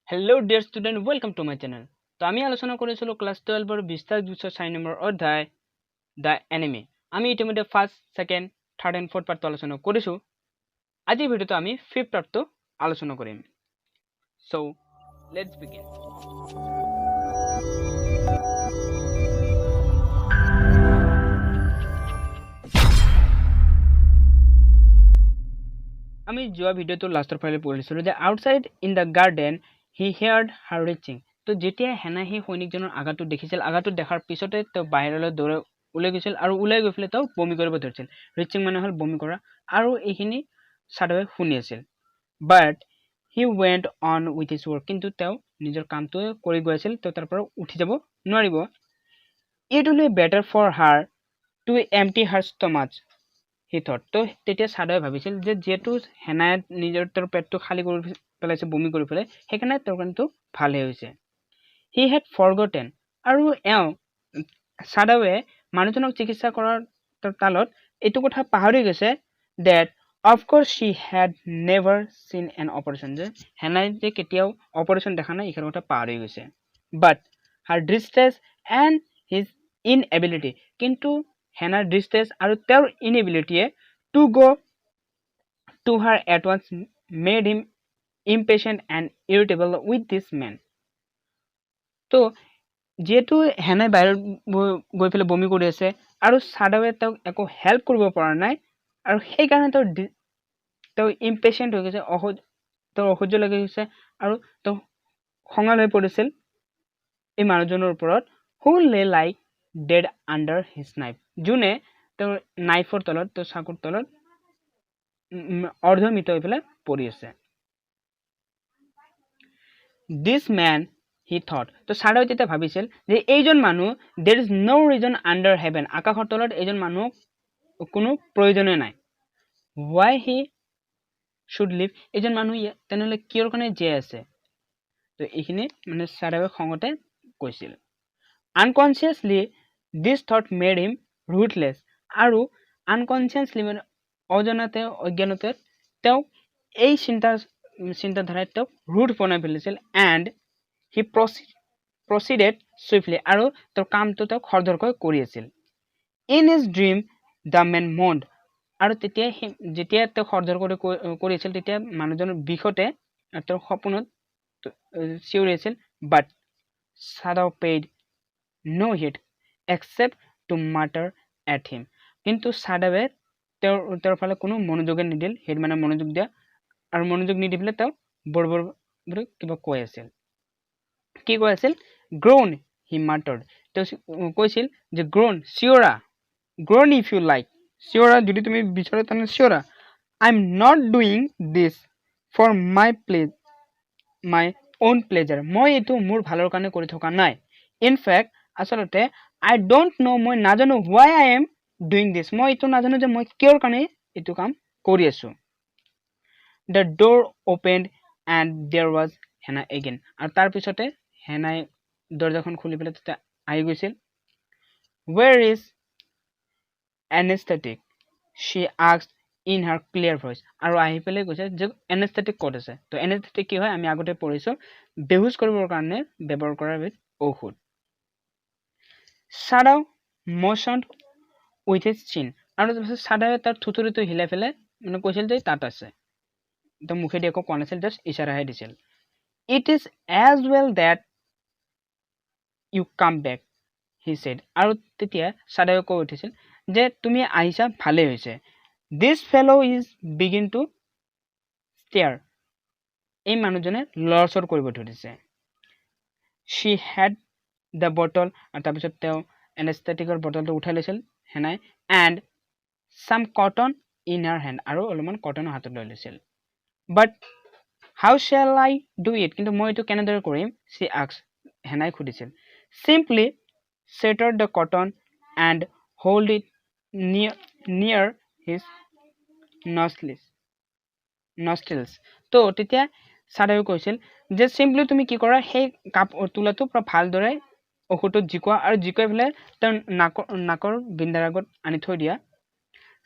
Hello dear student, welcome to my channel. তো আমি আলোচনা কৰিছিলো ক্লাস 12 ৰ বিস্তাৰ 204 নম্বৰ অধ্যায় দা এনিমি। আমি ইতিমধ্যে first, second, third and fourth পাৰ্টটো আলোচনা কৰিছো। আজিৰ ভিডিওটো আমি ফিফথ পাৰ্টটো আলোচনা কৰিম। So, let's begin. আমি যোৱা ভিডিওটো লাষ্টৰ ফালে পঢ়িছিলো যে outside in the garden he heard her retching. তো যেতিয়া হেনা সেই সৈনিকজনৰ আঘাতটো দেখিছিল, আঘাতটো দেখাৰ পিছতে তেওঁ বাহিৰলৈ দৌৰাই ওলাই গৈছিল আৰু ওলাই গৈ পেলাই তেওঁ বমি কৰিব ধৰিছিল। ৰিচিং মানে হ'ল বমি কৰা, আৰু এইখিনি চাডৱে শুনি আছিল। But he went on with his work, কিন্তু তেওঁ নিজৰ কামটোৱে কৰি গৈ আছিল, তেওঁ তাৰ পৰা উঠি যাব নোৱাৰিব। It will be better for her to empty her stomach he thought. তো তেতিয়া চাডৱে ভাবিছিল যে যিহেতু হেনাই নিজৰ তেওঁৰ পেটটো খালী কৰি পেলাইছে বমি কৰি পেলাই, সেইকাৰণে তেওঁৰ কাৰণেতো ভালহে হৈছে। হি হেড ফৰগটেন, আৰু চাডৱে মানুহজনক চিকিৎসা কৰাৰ তালত এইটো কথা পাহৰি গৈছে ডেট অফক'ৰ্ছ শ্বি হেড নেভাৰ চিন এন অপাৰেশ্যন, যে হেনাই যে কেতিয়াও অপাৰেশ্যন দেখা নাই এইষাৰ কথা পাহৰি গৈছে। But her distress and his inability, কিন্তু হেনাৰ ডিষ্ট্ৰেছ আৰু তেওঁৰ ইনএবিলিটিয়ে to go' to her at once made him impatient and irritable with this man. তো যিহেতু হেনাই বাহিৰত গৈ পেলাই বমি কৰি আছে আৰু চাডৱে তেওঁক একো হেল্প কৰিব পৰা নাই, আৰু সেইকাৰণে তেওঁ ইম্পেচেণ্ট হৈ গৈছে, তেওঁৰ অসহ্য লাগি গৈছে, আৰু তেওঁ খঙাল হৈ পৰিছিল এই মানুহজনৰ ওপৰত। হু লে like dead under his knife, যোনে তেওঁৰ নাইফৰ তলত, তেওঁৰ চাকুৰ তলত অৰ্ধমৃত হৈ পেলাই পৰি আছে। দিছ মেন হি থট, তো চাডৱে তেতিয়া ভাবিছিল যে এইজন মানুহ, there is no reason under heaven, আকাশৰ তলত এইজন মানুহ কোনো প্ৰয়োজনে নাই। হোৱাই হি শুড লিভ, এইজন মানুহ তেনেহ'লে কিয়ৰ কাৰণে জীয়াই আছে। তো এইখিনি মানে চাডৱে খঙতে কৈছিল। আনকনচিয়াছলি দিছ থট মেড হিম ৰুথলেছ, আৰু আনকনচিয়াছলি মানে অজনাতে অজ্ঞানতে তেওঁ এই চিন্তাধাৰাই তেওঁক ৰুথ বনাই পেলাইছিল। এণ্ড হি প্ৰচিডেড চুইফলি, আৰু তেওঁৰ কামটো তেওঁ খৰধৰকৈ কৰি আছিল। In his dream the man moaned, আৰু যেতিয়া তেওঁ খৰধৰ কৰি আছিল তেতিয়া মানুহজনৰ বিষতে তেওঁৰ সপোনত চিঞৰি আছিল। বাট চাডৱ paid no hit except to mutter at him, কিন্তু চাডৱে তেওঁৰ ফালে কোনো মনোযোগে নিদিল। হেড মানে মনোযোগ দিয়া, আৰু মনোযোগ নিদি পেলাই তেওঁ বৰ কিবা কৈ আছিল। কি কৈ আছিল? গ্ৰ'ন হি মাটাৰ্ড, তেওঁ কৈছিল যে গ্ৰ'ন, চিঞৰা, গ্ৰ'ন ইফ ইউ লাইক, চিঞৰা যদি তুমি বিচাৰা তেনে চিঞৰা। I am not doing this for my own pleasure, মই এইটো মোৰ ভালৰ কাৰণে কৰি থকা নাই। ইনফেক্ট আচলতে আই ডোণ্ট ন', মই নাজানো হোৱাই আই এম ডুইং দিছ, মই এইটো নাজানো যে মই কিয়ৰ কাৰণে এইটো কাম কৰি আছো। The door opened and there was Hena again, আৰু তাৰপিছতে হেনাই দৰ্জাখন খুলি পেলাই তেতিয়া আহি গৈছিল। Where is anaesthetic she asked in her clear voice, আৰু আহি পেলাই কৈছে যে এনেস্থেটিক ক'ত আছে। তো এনেস্থেটিক কি হয় আমি আগতে পঢ়িছো, বেহুচ কৰিবৰ কাৰণে ব্যৱহাৰ কৰা এবিধ ঔষধ। চাডাও মোচনড উইথ হিজ চিন, আৰু তাৰপিছত চাডাৱে তাৰ থুতুৰিটো হিলাই পেলাই মানে কৈছিল যে তাত আছে। তেওঁ মুখেদি একো কোৱা নাছিল, জাষ্ট ইচাৰাহে দিছিল। It is as well that you come back he said, আৰু তেতিয়া চাডাৱে কৈ উঠিছিল যে তুমি আহিছা ভালেই হৈছে। দিছ ফেলো ইজ বিগিন টু ষ্টেয়াৰ, এই মানুহজনে লৰচৰ কৰিব ধৰিছে। শ্বি হেড দ্য বটল, আৰু তাৰপিছত তেওঁ এনেস্থেটিকৰ বটলটো উঠাই লৈছিল হেনাই। এণ্ড চাম কটন ইন হাৰ হেণ্ড, আৰু অলপমান কটনৰ হাতত লৈ লৈছিল। বাট হাউ শ্বেল আই ডু ইট, কিন্তু মই এইটো কেনেদৰে কৰিম। চি আস্কড, হেনাই সুধিছিল। Simply চেটাৰ the cotton and hold it নিয়াৰ হিজ নষ্ট্ৰিলছ, তো তেতিয়া চাডাৱে কৈছিল যে চিম্পলি তুমি কি কৰা, সেই তোলাটো পুৰা ভালদৰে ঔষধটোত জিকোৱা, আৰু জিকাই পেলাই তেওঁ নাকৰ বিন্দাৰ আগত আনি থৈ দিয়া।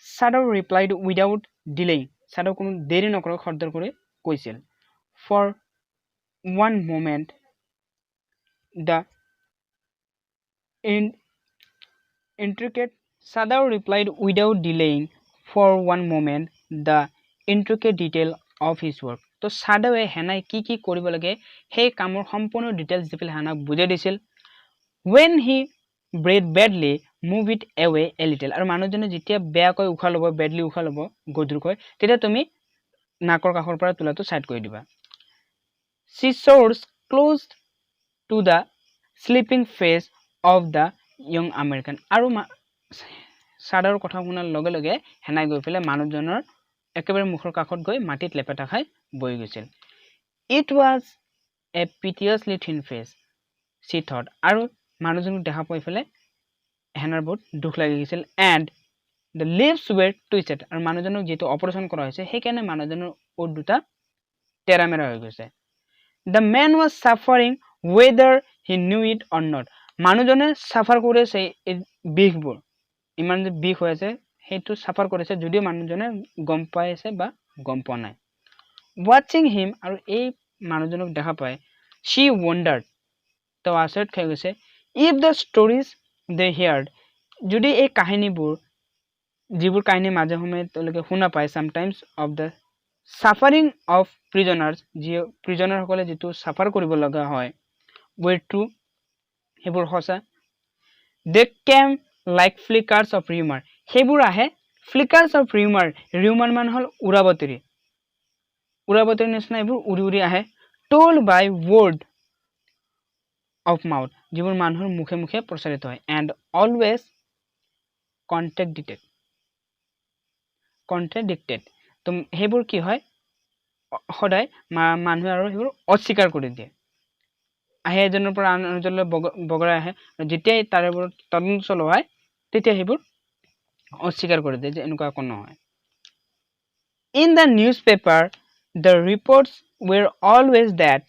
Sadao replied without delaying, Sadao কোনো দেৰি নকৰাকৈ খৰধৰ কৰি কৈছিল। For one moment the intricate Sadao replied without delaying for one moment the intricate detail of his work. তো সাদাৱে হেনাই কি কৰিব লাগে সেই কামৰ সম্পূৰ্ণ ডিটেইলছ দি পেলাই হেনাক বুজাই দিছিল when he breathed badly move it away a little আৰু মানুহজনে যেতিয়া বেয়াকৈ উশাহ ল'ব badly উশাহ ল'ব গধুৰকৈ তেতিয়া তুমি নাকৰ কাষৰ পৰা তুলাটো সাইড কৰি দিবা she soars close to the sleeping face of the young American আৰু সাদাৰ কথা শুনাৰ লগে লগে হেনাই গৈ পেলাই মানুহজনৰ একেবাৰে মুখৰ কাষত গৈ মাটিত লেপেটা খাই বহি গৈছিল it was a piteously thin face she thought আৰু মানুহজনক দেখা পাই পেলাই হেনাৰ বহুত দুখ লাগি গৈছিল and the lips were twisted আৰু মানুহজনক যেটো অপাৰেচন কৰা হৈছে সেই কাৰণে মানুহজনৰ ওঠ দুটা তেৰামেৰা হৈ গৈছে the man was suffering whether he knew it or not মানুহজনে সাফাৰ কৰিছে বিষবোৰ ইমান যে বিষ হৈ আছে হেতু সাফাৰ কৰিছে যদিও মানুহজনে গম পাই আছে বা গম পোৱা নাই watching him আৰু এই মানুহজনক দেখা পায় she wondered তো আচৰিত খাই গৈছে if the stories they heard যদি এই কাহিনীবোৰ যিবোৰ কাহিনী মাজে সময়ে তেওঁলোকে শুনা পায় sometimes of the suffering of prisoners যি prisoner সকলে যেটো সাফাৰ কৰিব লগা হয় were true হেবোৰ হসা they came like flickers of humor হেবোৰ আহে flickers of humor humor মান হল উৰাবতৰি নিচিনা হেবোৰ উৰি উৰি আহে told by word of mouth যিবোৰ মানুহৰ মুখে মুখে প্ৰচাৰিত হয় and always contradicted তো হেবোৰ কি হয় সদায় মানুহে আৰু হেবোৰ অস্বীকাৰ কৰি দিয়ে আহে এজনৰ পৰা আনজনলৈ বগৰাই আহে যেতিয়াই তাৰে ওপৰত তদন্ত চলোৱা হয় তেতিয়া হেবোৰ অস্বীকাৰ কৰি দিয়ে যে এনেকুৱা কোনো নহয় in the newspaper the reports were always that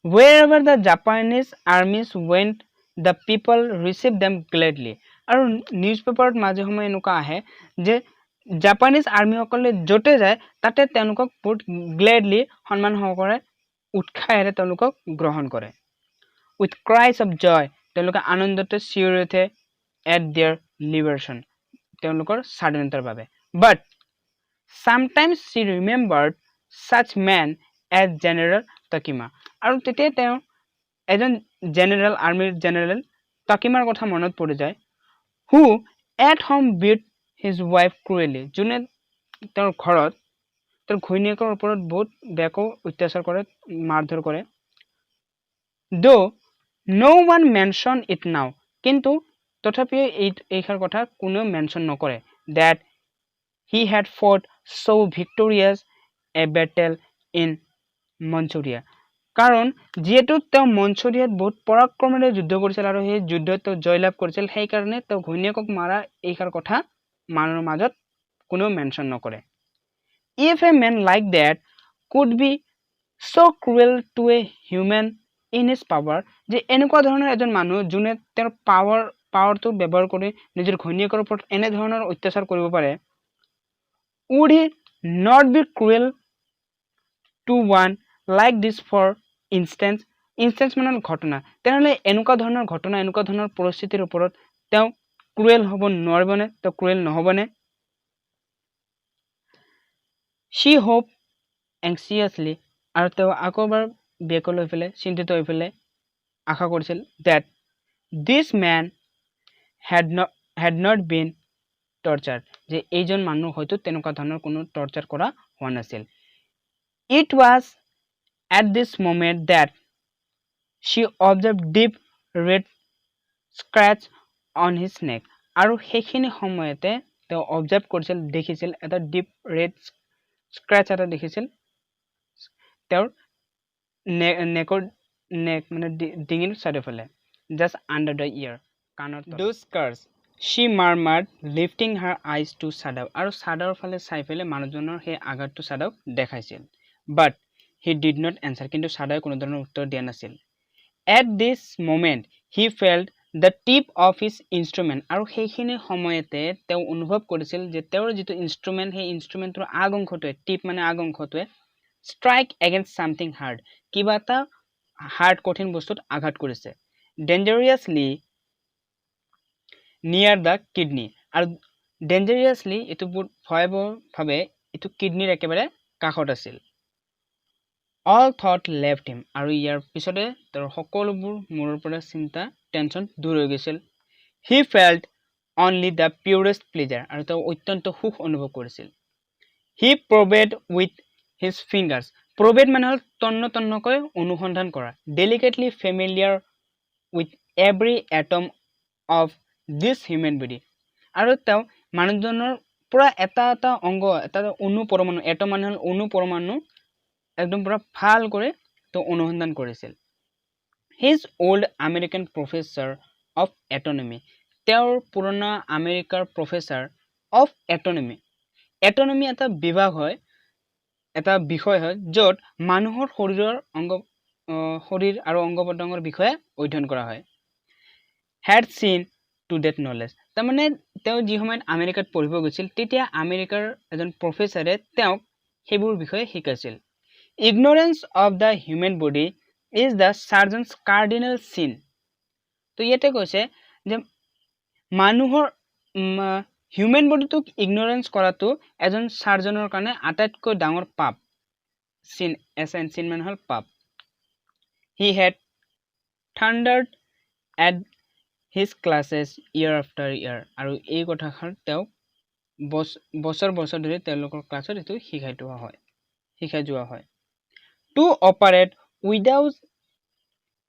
wherever the Japanese armies went the people received them gladly আৰু নিউজপেপাৰত মাজে সময়ে এনেকুৱা আহে যে জাপানিজ আৰ্মি সকলে জতে যায় তাতে তেওঁলোকক বহুত গ্লেডলি সন্মান সহকাৰে উৎসাহেৰে তেওঁলোকক গ্ৰহণ কৰে with cries of joy তেওঁলোকে আনন্দতে চিঞৰি উঠে at their liberation তেওঁলোকৰ স্বাধীনতাৰ বাবে but sometimes she remembered such men as General Takima আৰু তেতিয়া তেওঁ এজন জেনাৰেল আৰ্মিৰ জেনাৰেল তাকিমাৰ কথা মনত পৰি যায় who at home beat his wife cruelly যোনে তেওঁৰ ঘৰত তেওঁৰ ঘৈণীয়েকৰ ওপৰত বহুত বেয়াকৈ অত্যাচাৰ কৰে মাৰধৰ কৰে though no one mention it now কিন্তু তথাপিও এইখাৰ কথা কোনো মেনশন নকৰে that he had fought so victorious a battle in Manchuria কাৰণ যেহেতু তেওঁ মঞ্চুৰিয়াত বহুত পৰাক্ৰমেৰে যুদ্ধ কৰিছিল আৰু সেই যুদ্ধত জয়লাভ কৰিছিল সেই কাৰণে তেওঁ ঘৈণীয়েকক মাৰা এইখাৰ কথা মানুহৰ মাজত কোনো মেনশন নকৰে if a man like that could be so cruel to a human in his power যে এনেকুৱা ধৰণৰ এজন মানুহ যোনে তেওঁৰ পাৱাৰটো ব্যৱহাৰ কৰি নিজৰ ঘৈণীয়েকৰ ওপৰত এনে ধৰণৰ অত্যাচাৰ কৰিব পাৰে would he not be cruel to one like this for instance মানে ঘটনা তেনেহলে এনেকুৱা ধৰণৰ ঘটনা এনেকুৱা ধৰণৰ পৰিস্থিতিৰ ওপৰত তেওঁ ক্ৰুৱেল হ'ব নোৱাৰিবনে তেওঁ ক্ৰুৱেল নহবনে she hoped anxiously আৰু তেওঁ আকৌবাৰ বেকলৈ ফেলে চিন্তিত হৈ ফেলে আশা কৰিছিল that this man had not been tortured যে এইজন মানুহ হয়তো তেনেকুৱা ধৰণৰ কোনো টৰ্চাৰ কৰা হোৱা নাছিল it was at this moment that she observed deep red scratch on his neck আৰু সেইখিনি সময়তে তেওঁ অবজাৰ্ভ কৰিছিল দেখিছিল এটা ডিপ ৰেড স্ক্ৰেচ এটা দেখিছিল তেওঁৰ নেক মানে ডিঙিৰ চাৰিওফালে just under the ear কাণৰ those scars she murmured lifting her eyes to Sadao আৰু Sadaoৰ ফালে চাই ফেলে মানুহজনৰ সেই আঘাতটো Sadaok দেখাইছিল but he did not answer কিন্তু Sadaoই কোনো ধৰণৰ উত্তৰ দিয়া নাছিল at this moment he felt the tip of his instrument আৰু সেইখিনি সময়তে তেওঁ অনুভৱ কৰিছিল যে তেওঁৰ যেটো ইনস্ট্ৰুমেন্ট সেই ইনস্ট্ৰুমেন্টৰ আগ অংশটোৱে টিপ মানে আগ অংশটোৱে strike against something hard কিবা এটা হাৰ্ড কঠিন বস্তুত আঘাত কৰিছে dangerously near the kidney আৰু dangerously এটো বহুত ভয়াবহভাৱে এটো কিডনিৰ একেবাৰে কাষত আছিল all thought left him আৰু ইয়াৰ পিছতে তেওঁৰ সকলোবোৰ মূৰৰ পৰা চিন্তা টেনচন দূৰ হৈ গৈছিল he felt only the purest pleasure আৰু তেওঁ অত্যন্ত সুখ অনুভৱ কৰিছিল he probed with his fingers probed মানে হল তন্ন তন্নকৈ অনুসন্ধান কৰা delicately familiar with every atom of this human body আৰু তেওঁ মানুহজনৰ পুৰা এটা এটা অংগ এটা অণু পৰমাণু এটম মানে হল অণু পৰমাণু একদম পুৰা ভাল কৰে তো অনুসন্ধান কৰেছিল his old American professor of anatomy তেওঁৰ পুৰণা আমেৰিকাৰ professor of anatomy anatomy এটা বিভাগ হয় এটা বিষয় হয় যত মানুহৰ শৰীৰৰ অংগ শৰীৰ আৰু অংগ পতংগৰ বিষয়ে অধ্যয়ন কৰা হয় had seen to that knowledge তাৰমানে তেওঁ যি সময়ত আমেৰিকাত পঢ়িব গৈছিল তেতিয়া আমেৰিকাৰ এজন প্ৰফেসৰে তেওঁক সেইবোৰ বিষয়ে শিকাইছিল ignorance of the human body is the surgeon's cardinal sin তো ইয়াতে কৈছে যে মানুহৰ হিউম্যান বডিটোক ইগনোৰেন্স কৰাটো এজন সাৰ্জনৰ কাৰণে আটাইতকৈ ডাঙৰ পাপ sin sin sin মানে হল পাপ he had thundered at his classes year after year আৰু এই কথাখন তেওঁ বছৰ বছৰ ধৰি তেওঁলোকৰ ক্লাছত এটো শিকাই যোৱা হয় to operate without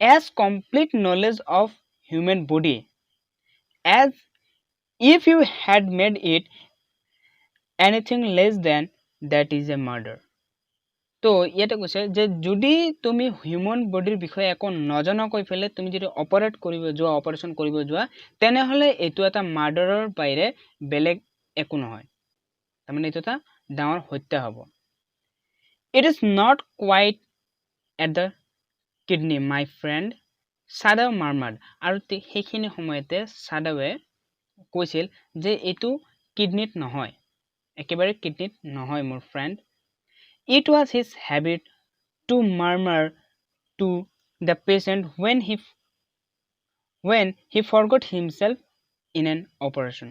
as complete knowledge of human body as if you had made it anything less than that is a murder তো ইয়াতে কৈছে যে যদি তুমি হিউম্যান বডিৰ বিষয়ে একো নজনাকৈ ফেলে তুমি যদি অপাৰেচন কৰিব যোৱা তেনেহলে এটো এটা মাৰ্ডাৰৰ বাইৰে বেলেগ একো নহয় তাৰমানে এটো এটা ডাঙৰ হত্যা হ'ব it is not quite at the kidney my friend Sadaw murmured আৰু সেইখিনি সময়তে সাদাৱে কৈছিল যে এটো কিডনিত নহয় একেবাৰে কিডনিত নহয় মোৰ friend it was his habit to murmur to the patient when he forgot himself in an operation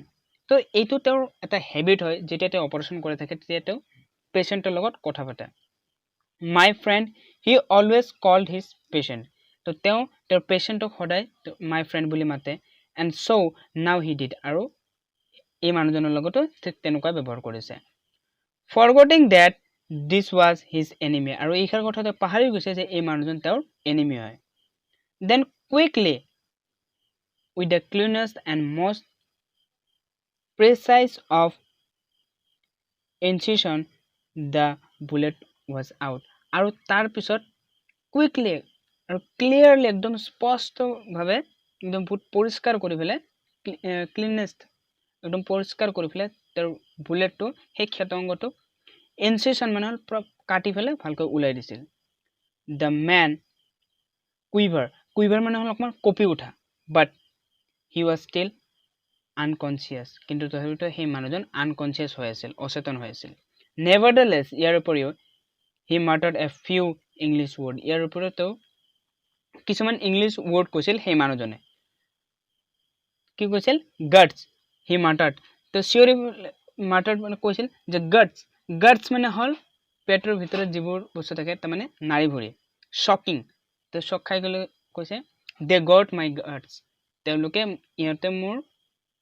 তো এইটো তেওঁৰ এটা হ্যাবিট হয় যেটা তেওঁ অপাৰেচন কৰি থাকে তেতিয়া তেওঁ পেশেন্টৰ লগত কথা পাতে my friend he always called his patient তো তেওঁ পেশেন্টক সদায় my friend বুলি মাতে and so now he did আৰু এই মানুহজনৰ লগতো ঠিক তেনেকুৱা ব্যৱহাৰ কৰিছে forgetting that this was his enemy আৰু এইখাৰ কথাতে পাহৰি গৈছে যে এই মানুহজন তেওঁৰ enemy হয় then quickly with the cleanest and most precise of incision the bullet was out আৰু তাৰ পিছত quickly আৰু clearly একদম স্পষ্ট ভাবে একদম পৰিষ্কাৰ কৰি ফেলে cleanest একদম পৰিষ্কাৰ কৰি ফেলে তাৰ বুলেটটো সেই ক্ষতংগটো incision মানে হল কাটি ফেলে ভালকৈ উলাই দিছিল the man quiver মানে হল অকমান কপি উঠা but he was still unconscious কিন্তু তথাপিতো সেই মানুহজন unconscious হৈ আছিল অচেতন হৈ আছিল nevertheless ইয়াৰ উপৰিও he muttered a few english word ইয়াৰ উপৰিও কিছুমান ইংলিশ ওয়ার্ড কৈছিল সেই মানুহজনে কি কৈছিল guts he muttered তো সিওরি muttered মানে কৈছিল যে guts মানে হল পেটৰ ভিতৰত যিবোৰ বস্তু থাকে তাৰ মানে নাৰী ভৰি শকিং তো শক খাই গলে কৈছে they got my guts তেওঁলোকে ইহতে মোৰ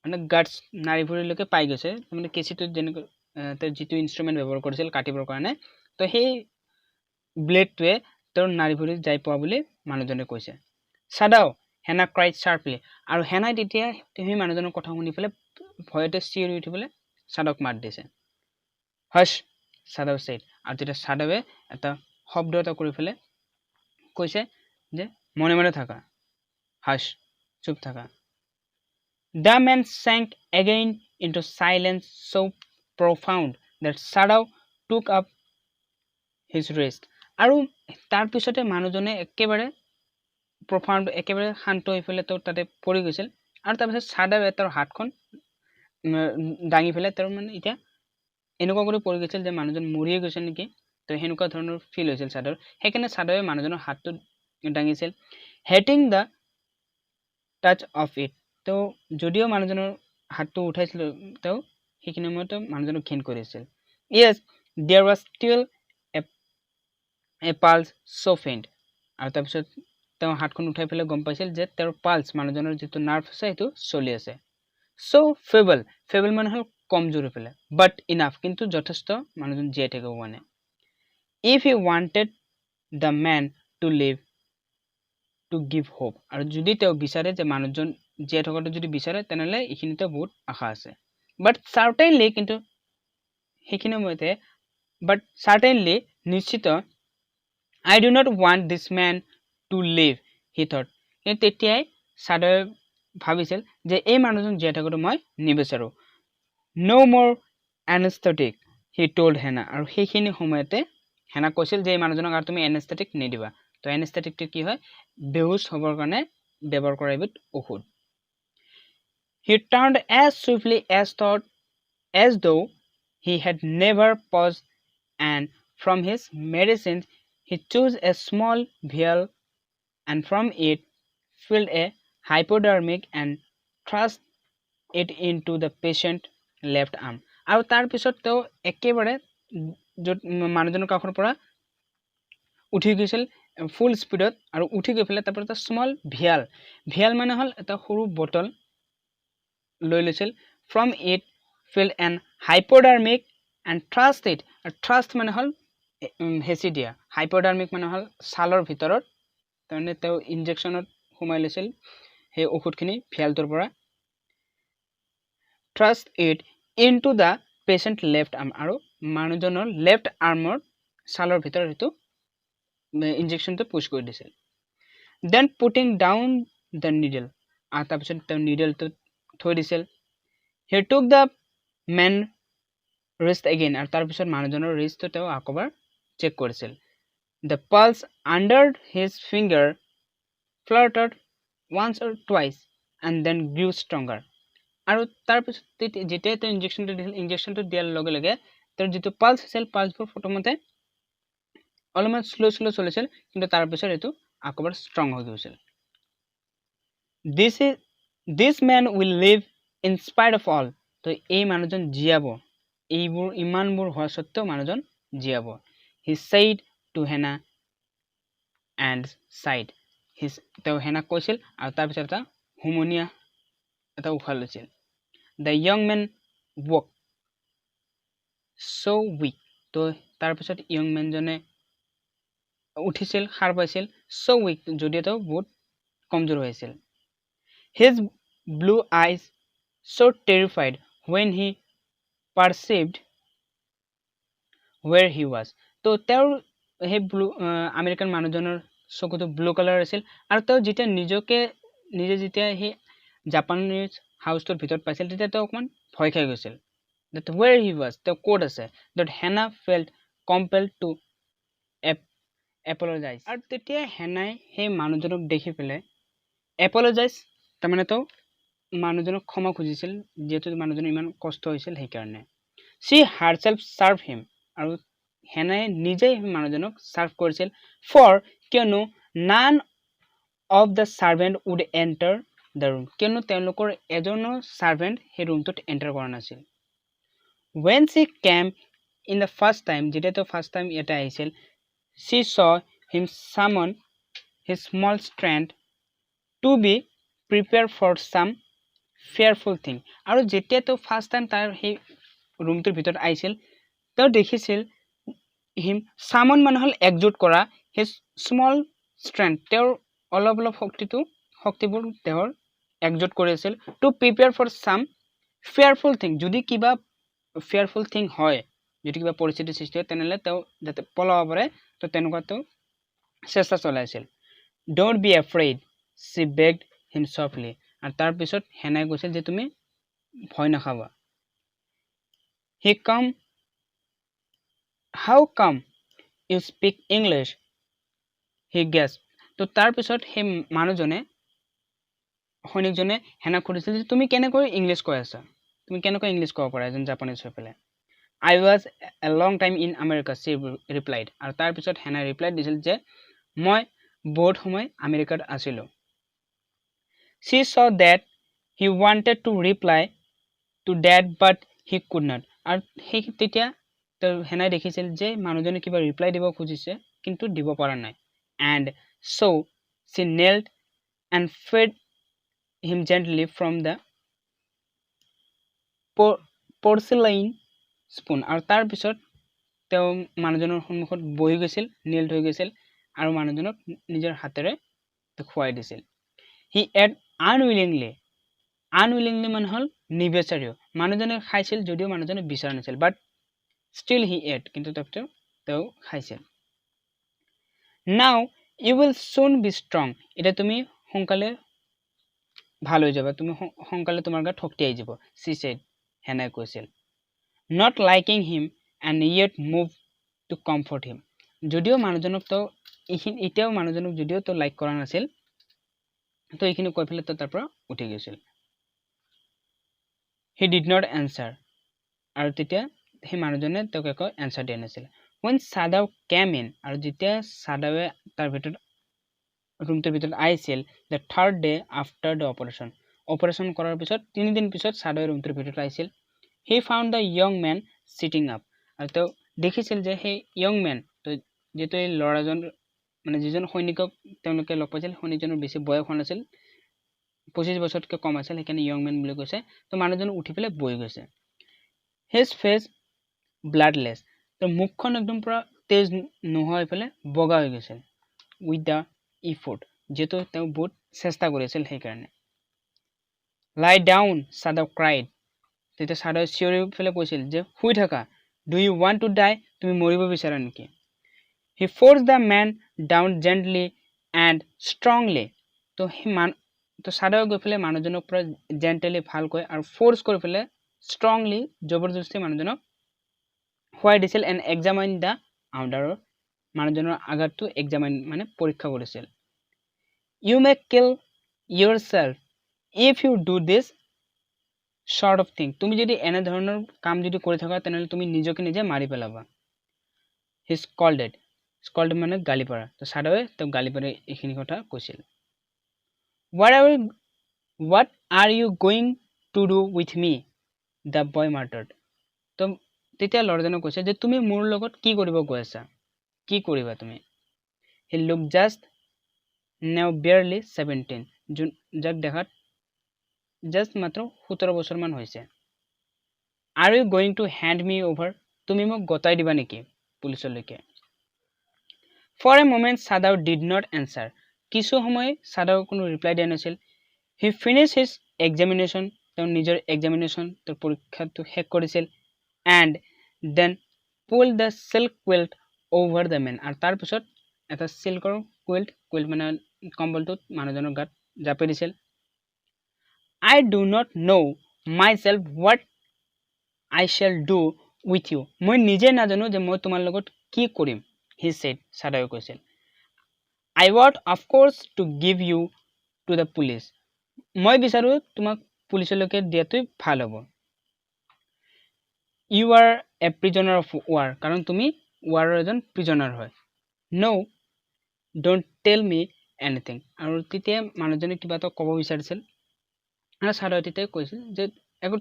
মানে guts নাৰী ভৰিলৈকে পাই গৈছে মানে কেচিটো যেনেকৈ যিটো ইনস্ট্ৰুমেন্ট ব্যৱহাৰ কৰিছিল কাটিবৰ কাৰণে তো সেই ব্লেডটোৱে তেওঁৰ নাৰী ভৰিত যাই পোৱা বুলি মানুহজনে কৈছে Sadaw Hannah cried sharply আৰু হেনাই তেতিয়া সেই মানুহজনৰ কথা শুনি ফেলে ভয়তে চিঞৰি উঠি ফেলে সাদাওক মাত দিছে hush Sadaw said আৰু তেতিয়া সাদাৱে এটা শব্দ এটা কৰি ফেলে কৈছে যে মনে মনে থাকা hush চুপ থাকা The man sank again into silence so profound that Sadaw took up his rest আৰু তাৰ পিছতে মানুহজনে একেবাৰে profound একেবাৰে শান্ত হৈ ফেলে তো তাতে পৰি গৈছিল আৰু তাৰ পিছত সাদাৱে তাৰ হাতখন দাঙি ফেলে তাৰ মানে এতিয়া এনেকুৱা কৰি পৰি গৈছিল যে মানুহজন মৰিয়ে গৈছে নেকি তো হেনুকা ধৰণৰ ফিল হৈছিল চাদৰ হেকনে চাদৰে মানুহজনৰ হাতটো ডাঙিছিল hating the touch of it তো যদিও মানুহজনৰ হাতটো উঠাইছিল তো হেকিনে মতে মানুহজনক ঘিন কৰিছিল yes there was still a pulse so faint আৰু তাৰপিছত তেওঁ হাতখন উঠাই ফেলে গম পাইছিল যে তেওঁৰ পালস মানুহজনৰ যেটো নাৰ্ভ আছে হেতু চলি আছে so feeble মানে হল কমজোৰ ফেলে but enough কিন্তু যথেষ্ট মানুহজন জিয়াই থাকিব মানে if he wanted the man to live to give hope আৰু যদি তেওঁ বিচাৰে যে মানুহজন জিয়াই থকাটো যদি বিচাৰে তেনেলে ইখিনিতে বহুত আশা আছে but certainly কিন্তু হেকিনে মতে but certainly নিশ্চিত I do not want this man to live he thought কিন্তু তেতিয়াই সাদয় ভাবিছিল যে এই মানুহজন জিয়াই থকাটো মই নিবিচাৰো no more anesthetic he told Hannah আৰু হেখিনি সময়তে হেনা কৈছিল যে এই মানুহজনক আৰু তুমি anesthetic নিদিবা তো anesthetic কি হয় বেহুশ হবৰ কাৰণে ব্যৱহাৰ কৰা এবিধ ঔষধ he turned as swiftly as though he had never paused and from his medicines he chose a small vial and from it filled a hypodermic and thrust it into the patient left arm আৰু তাৰ পিছত তেওঁ একেবাৰে মানুহজনৰ কাষৰ পৰা উঠি গৈছিল ফুল স্পিডত আৰু উঠি গৈ ফেলে তাৰ পৰা এটা স্মল ভিয়াল মানে হল এটা সৰু বটল লৈ লৈছিল from it filled an hypodermic and thrust মানে হল হেচি দিয়া hypodermic মানে হল ছালৰ ভিতৰত তাৰনে তেওঁ ইনজেকশনত সোমাই লৈছিল সেই ঔষধখিনি ভিয়ালটোৰ পৰা thrust it into the patient left arm আৰু মানুহজনৰ left armৰ ছালৰ ভিতৰত হেতু ইনজেকশনটো পুশ কৰি দিছিল then putting down the needle আৰু তাৰপিছত তেওঁ নিডলটো থৈ দিছিল he took the man wrist again আৰু তাৰপিছত মানুহজনৰ wristটো তেওঁ আকবাৰ চেক কৰিছিল the pulse under his finger fluttered once or twice and then grew stronger আৰু তাৰপিছত যেতিয়া তেওঁ ইনজেকশনটো দিয়াৰ লগে লগে তেওঁৰ যেটো পালস আছিল পালসবোৰ ফটোমতে অলপমান স্লো চলিছিল কিন্তু তাৰপিছত এটো আকবাৰ ষ্ট্ৰং হৈ গৈছিল this man will live in spite of all তো এই মানুহজন জিয়াব এইবোৰ ইমানবোৰ হোৱা সত্ত্বেও মানুহজন জিয়াব he said to Hannah and sighed তেওঁ হেনা কৈছিল আৰু তাৰপিছত এটা হুমনিয়া এটা উশাহ লৈছিল the young man woke so weak তো তাৰপিছত young man জনে উঠিছিল খাৰ পাইছিল so weak যদিও তেওঁ বহুত কমজোৰ হৈছিল his blue eyes so terrified when he perceived where he was তো তেওঁৰ হে ব্লু আমেৰিকান মানুহজনৰ চকুটো ব্লু কালাৰ আছিল আৰু তেওঁ যেতিয়া নিজে যেতিয়া হে জাপানীজ হাউসটোৰ ভিতৰত পাইছিল তেতিয়া তেওঁ অকমান ভয় খাই গৈছিল that where he was তেওঁ কোড আছে that Hannah felt compelled to apologize আৰু তেতিয়া হেনাই হে মানুহজনক দেখি পেলে apologize তাৰমানে তো মানুহজনক ক্ষমা খুজিছিল যেহেতু মানুহজন ইমান কষ্ট হৈছিল সেই কাৰণে she herself served him আৰু হেনাই নিজে মানুহজনক সাৰ্ভ কৰিছিল for কিয়নো none of the servant would enter the room কিয়নো তেওঁলোকৰ এজনো servant সেই ৰুমটোত এন্টাৰ কৰা নাছিল when she came in the first time যেতিয়া তো ফাৰ্স্ট টাইম এটা আহিছিল she saw him summon his small strength to be prepared for some fearful thing আৰু যেতিয়া তো ফাৰ্স্ট টাইম তাৰ সেই ৰুমটোৰ ভিতৰত আহিছিল তেওঁ দেখিছিল him summon মানে হল একজুট কৰা his small strength তেওঁৰ অলপ শক্তিবোৰ তেওঁৰ একজুট কৰিছিল to prepare for some fearful thing যদি কিবা fearful thing হয় যদি কিবা পৰিস্থিতি সৃষ্টি হয় তেনেলে তেওঁ যাতে পলাব পাৰে তো তেনেকুৱা তো চেষ্টা চলাইছিল don't be afraid she begged him softly আৰু তাৰ পিছত হেনাই কৈছিল যে তুমি ভয় নাখাবা how come you speak English he gasped তো তাৰ পিছত হে মানুহজনে সৈনিকজনে হেনা কৰিছিল যে তুমি কেনেকৈ ইংলিশ কৈ আছা তুমি কেনেকৈ ইংলিশ ক'ব পাৰা এজন জাপানীজ হৈ পেলে I was a long time in America, she replied. আৰু তাৰ পিছত হেনাই ৰিপ্লাই দিছিল যে মই বহুত সময় আমেৰিকাত আছিলোঁ। She saw that he wanted to reply to that but he could not. আৰু সেই তেতিয়া হেনাই দেখিছিল যে মানুহজনে কিবা ৰিপ্লাই দিব খুজিছে কিন্তু দিব পৰা নাই। And so she knelt and fed him gently from the porcelain spoon. আৰু তাৰ পিছত তেওঁ মানুহজনৰ সন্মুখত বহি গৈছিল, নীল হৈ গৈছিল আৰু মানুহজনক নিজৰ হাতেৰে খুৱাই দিছিল। He ate unwillingly. Unwillingly মানে হ'ল নিবিচাৰিও। মানুহজনে খাইছিল যদিও মানুহজনে বিচৰা নাছিল, but still he ate, কিন্তু তথাপিও তেওঁ খাইছিল। Now you will soon be strong. এতিয়া তুমি সোনকালে ভাল হৈ যাবা, তুমি সোনকালে তোমাৰ গাত শক্তি আহি যাব, she said, হেনাই কৈছিল। Not liking him and yet moved to comfort him. যদিও মানুহজনক তো এতিয়াও মানুহজনক যদিও তো লাইক কৰা নাছিল, তো এইখিনি কৈ পেলাই তো তাৰ পৰা উঠি গৈছিল। He did not answer. আৰু তেতিয়া সেই মানুহজনে তেওঁক একো এনচাৰ দিয়া নাছিল। When Sadaw came in, আৰু যেতিয়া সাদাৱে তাৰ ভিতৰত ৰুমটোৰ ভিতৰত আহিছিল, the third day after the operation, operation কৰাৰ পিছত 3 দিন পিছত সাদাৱে ৰুমটোৰ ভিতৰত আহিছিল। He found the young man sitting up. আৰু তেওঁ দেখিছিল যে সেই young man, তো যেটো এই ল'ৰাজন মানে যিজন সৈনিকক তেওঁলোকে লগ পাইছিল, সৈনিকজনৰ বেছি বয়স হোৱা নাছিল, 25 বছৰতকৈ কম আছিল, সেইকাৰণে young man বুলি কৈছে। তো মানুহজন উঠি পেলাই বহি গৈছে। His face bloodless. তো মুখখন একদম পুৰা তেজ নোহোৱা হৈ পেলাই বগা হৈ গৈছিল। With the effort, যেটো তেওঁ বহুত চেষ্টা কৰিছিল সেইকাৰণে। Lie down, Sadaw cried. তেতিয়া সাদাৱে চিঞৰি পেলাই কৈছিল যে শুই থাকা। Do you want to die? তুমি মৰিব বিচাৰা নেকি? He forced the man down gently and strongly. তো সাদাৱে গৈ পেলাই মানুহজনক পুৰা জেণ্টেলি ভালকৈ আৰু ফ'ৰ্চ কৰি পেলাই strongly জবৰদস্তি মানুহজনক শুৱাই দিছিল and examined the under, মানুহজনৰ আঘাতটো examine মানে পৰীক্ষা কৰিছিল। You may kill yourself if you do this sort of thing. তুমি যদি এনে ধৰণৰ কাম যদি কৰি থাকা তেনেহলে তুমি নিজকে নিজে মাৰি পেলাবা। He scolded. Scolded মানে গালি পৰা। তো সাদাৱে তেওঁক গালি পাৰি এইখিনি কথা কৈছিল। What are you going to do with me? The boy muttered. তো তেতিয়া ল'ৰাজনে কৈছে যে তুমি মোৰ লগত কি কৰিব গৈ আছা? কি কৰিবা তুমি? He looked just now barely 17. যাক দেখাত just মাত্ৰ 17 বছৰ মান হৈছে। Are you going to hand me over? তুমি মোক গতাই দিবা নেকি পুলিচলৈকে? For a moment Sadaw did not answer. কিছু সময় সাদাও কোনো ৰিপ্লাই দিয়া নাছিল। He finished his examination. তেওঁ নিজৰ examination তেওঁৰ পৰীক্ষাটো শেষ কৰিছিল। And then pulled the silk quilt over the man. আৰু তাৰ পিছত এটা silkৰ quilt মানে কম্বলটোত মানুহজনৰ গাত জাপি দিছিল। I do not know myself what I shall do with you. মই নিজে নাজানো যে মই তোমাৰ লগত কি কৰিম, he said, সাদাৱে কৈছিল। I want of course to give you to the police. মই বিচাৰো তোমাক পুলিচলৈকে দিয়াটো ভাল হ'ব। You are a prisoner of war. কাৰণ তুমি warৰ এজন prisoner হয়। No, don't tell me anything. আৰু তেতিয়া মানুহজনে কিবা এটা ক'ব বিচাৰিছিল আৰু সাদাৱে তেতিয়া কৈছিল যে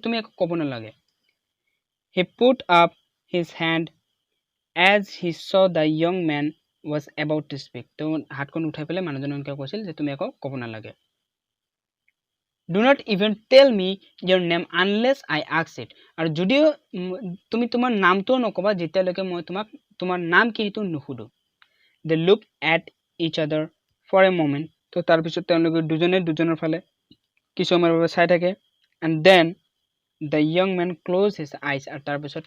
তুমি একো ক'ব নালাগে। He put up his hand as he saw the young man was about to speak. তো হাতখন উঠাই পেলাই মানুহজনে এনেকৈ কৈছিল যে তুমি একো ক'ব নালাগে। Do not even tell me your name unless I ask it. আৰু যদিও তুমি তোমাৰ নামটো নকবা যেতিয়ালৈকে মই তোমাক তোমাৰ নাম কি সেইটো নুসুধো। They looked at each other for a moment. তো তাৰ পিছত তেওঁলোকে দুজনে দুজনৰ ফালে কিছু সময়ৰ বাবে চাই থাকে। And then the young man closed his eyes. আৰু তাৰ পিছত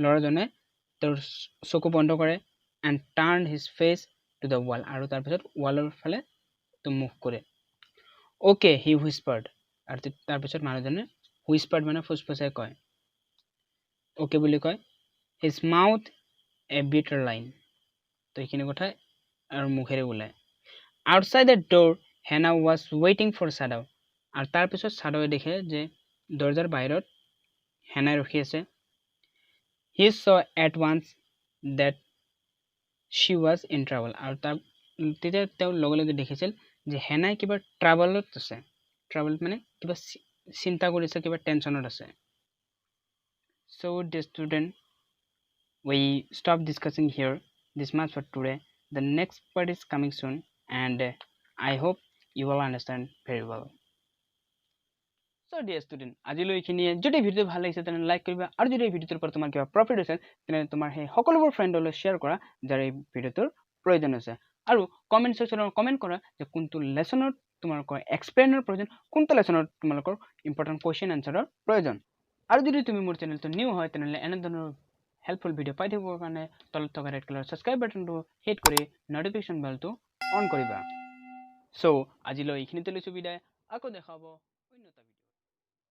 ল'ৰাজনে তেওঁৰ চকু বন্ধ কৰে and turned his face to the wall. আৰু তাৰ পিছত ৱালৰ ফালে তো মুখ কৰে। Okay, he whispered. আৰু তাৰ পিছত মানুহজনে whispered মানে ফুসফুসাই কয়। Okay বুলি কয়। His mouth a bitter line. তো এইখিনি কথা আৰু মুখেৰে ওলায়। Outside the door, Hannah was waiting for Sadaw. আৰু তাৰ পিছত সাদাৱে দেখে যে দৰজাৰ বাহিৰত হেনাই ৰখি আছে। he saw at once that she was in trouble আৰু তাৰ তেতিয়া তেওঁ লগে লগে দেখিছিল যে হেনাই কিবা ট্ৰাবলত আছে ট্ৰাবল মানে কিবা চিন্তা কৰিছে কিবা টেনচনত আছে so dear student we stop discussing here this much for today the next part is coming soon and I hope you will understand very well so dear student আজিলৈ এইখিনিয়ে যদি ভিডিঅ ভাল লাগিছে তেনে লাইক কৰিবা আৰু যদি এই ভিডিঅটোৰ পৰা তোমাৰ কিবা প্ৰফিট হৈছে তেনে তোমাৰ সেই সকলোবোৰ ফ্ৰেণ্ডলৈ শ্বেয়াৰ কৰা যাৰ এই ভিডিঅটোৰ প্ৰয়োজন আছে আৰু কমেন্ট সেকশনত কমেন্ট কৰা যে কোনটো লেসনৰ তোমালোকৰ এক্সপ্লেইনৰ প্ৰয়োজন কোনটো লেসনৰ তোমালোকৰ ইম্পৰ্টেন্ট কোৱেশ্চন আনসাৰৰ প্ৰয়োজন আৰু যদি তুমি মোৰ চেনেলটো নিউ হয় তেনে এনে ধৰণৰ হেল্পফুল ভিডিঅ' পাই থাকিবৰ কাৰণে তলত থকা ৰেড কালাৰ সাবস্ক্ৰাইব বাটনটো হিট কৰি নটিফিকেশন বেলটো অন কৰিবা সো আজিলৈ এইখিনিতে লৈছো বিদায় আকৌ দেখা হ'ব